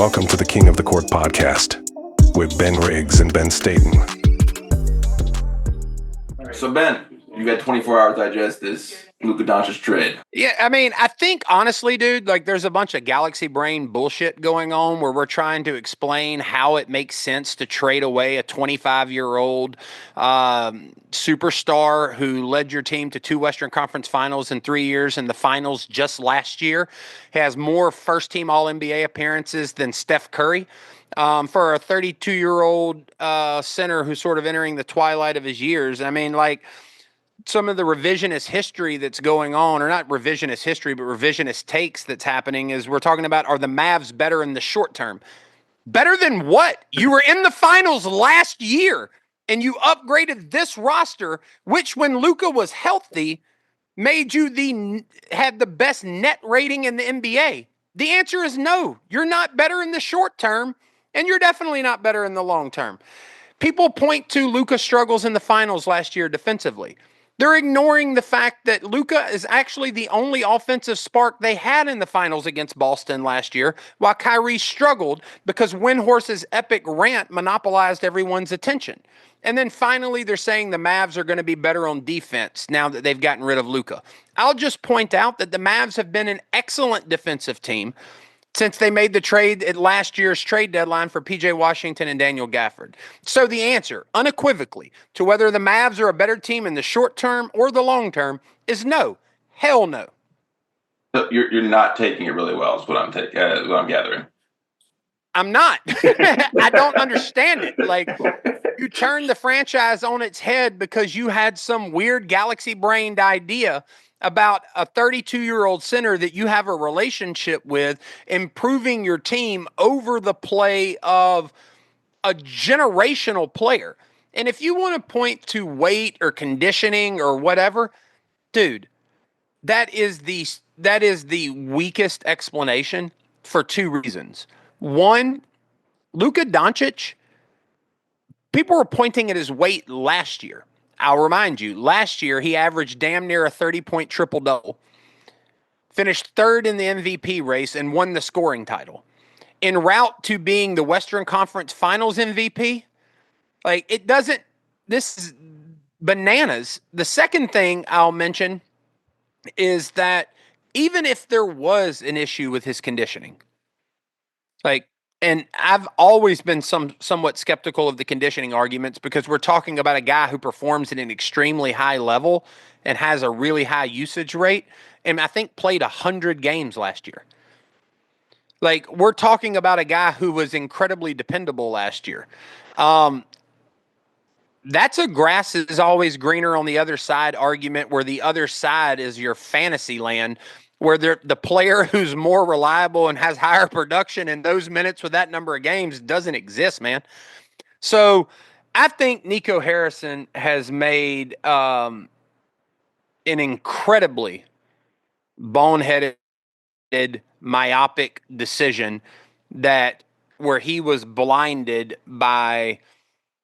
Welcome to the King of the Court podcast with Ben Riggs and Ben Staten. So, Ben, you got 24 hours to digest this Luka Doncic trade. Yeah, I mean, I think honestly, dude, like there's a bunch of galaxy brain bullshit going on where we're trying to explain how it makes sense to trade away a 25-year-old superstar who led your team to 2 Western Conference Finals in 3 years and the finals just last year. He has more first-team All-NBA appearances than Steph Curry. For a 32-year-old center who's sort of entering the twilight of his years. I mean, like, some of the revisionist history that's going on, or not revisionist history, but revisionist takes that's happening is we're talking about, are the Mavs better in the short term? Better than what? You were in the finals last year and you upgraded this roster, which when Luka was healthy, made you had the best net rating in the NBA. The answer is no. You're not better in the short term, and you're definitely not better in the long term. People point to Luka's struggles in the finals last year defensively. They're ignoring the fact that Luka is actually the only offensive spark they had in the finals against Boston last year, while Kyrie struggled because Windhorse's epic rant monopolized everyone's attention. And then finally, they're saying the Mavs are going to be better on defense now that they've gotten rid of Luka. I'll just point out that the Mavs have been an excellent defensive team since they made the trade at last year's trade deadline for P.J. Washington and Daniel Gafford. So the answer, unequivocally, to whether the Mavs are a better team in the short term or the long term is no. Hell no. So you're not taking it really well is what I'm gathering. I'm not. I don't understand it. Like, you turned the franchise on its head because you had some weird galaxy-brained idea about a 32-year-old center that you have a relationship with improving your team over the play of a generational player. And if you want to point to weight or conditioning or whatever, dude, that is the weakest explanation for 2 reasons. One, Luka Doncic, people were pointing at his weight last year. I'll remind you, last year he averaged damn near a 30-point triple-double, finished 3rd in the MVP race, and won the scoring title. En route to being the Western Conference Finals MVP, this is bananas. The second thing I'll mention is that even if there was an issue with his conditioning, and I've always been somewhat skeptical of the conditioning arguments because we're talking about a guy who performs at an extremely high level and has a really high usage rate, and I think played 100 games last year. Like, we're talking about a guy who was incredibly dependable last year. That's a grass is always greener on the other side argument, where the other side is your fantasy land, where the player who's more reliable and has higher production in those minutes with that number of games doesn't exist, man. So I think Nico Harrison has made an incredibly boneheaded, myopic decision where he was blinded by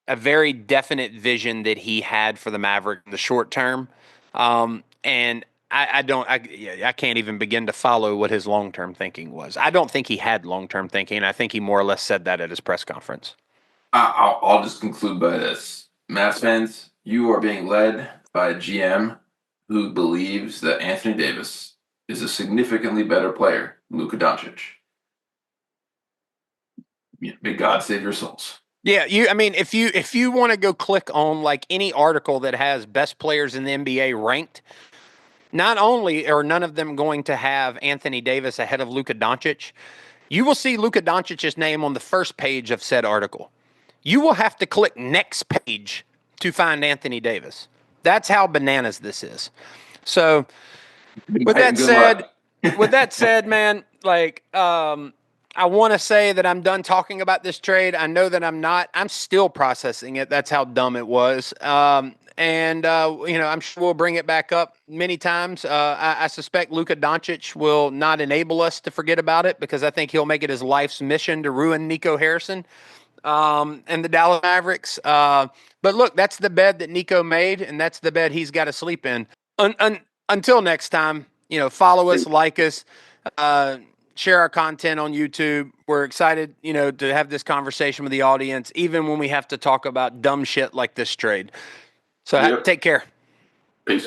a very definite vision that he had for the Mavericks in the short term. And I can't even begin to follow what his long-term thinking was. I don't think he had long-term thinking. I think he more or less said that at his press conference. I'll just conclude by this. Mavs fans, you are being led by a GM who believes that Anthony Davis is a significantly better player than Luka Doncic. May God save your souls. Yeah, if you want to go click on like any article that has best players in the NBA ranked, not only are none of them going to have Anthony Davis ahead of Luka Doncic, you will see Luka Doncic's name on the first page of said article. You will have to click next page to find Anthony Davis. That's how bananas this is. So, with that said, man, like, I want to say that I'm done talking about this trade. I know that I'm not. I'm still processing it. That's how dumb it was. I'm sure we'll bring it back up many times. I suspect Luka Doncic will not enable us to forget about it because I think he'll make it his life's mission to ruin Nico Harrison and the Dallas Mavericks. But look, that's the bed that Nico made, and that's the bed he's got to sleep in. Until next time, follow us, like us, share our content on YouTube. We're excited, to have this conversation with the audience, even when we have to talk about dumb shit like this trade. So Yep. take care. Peace.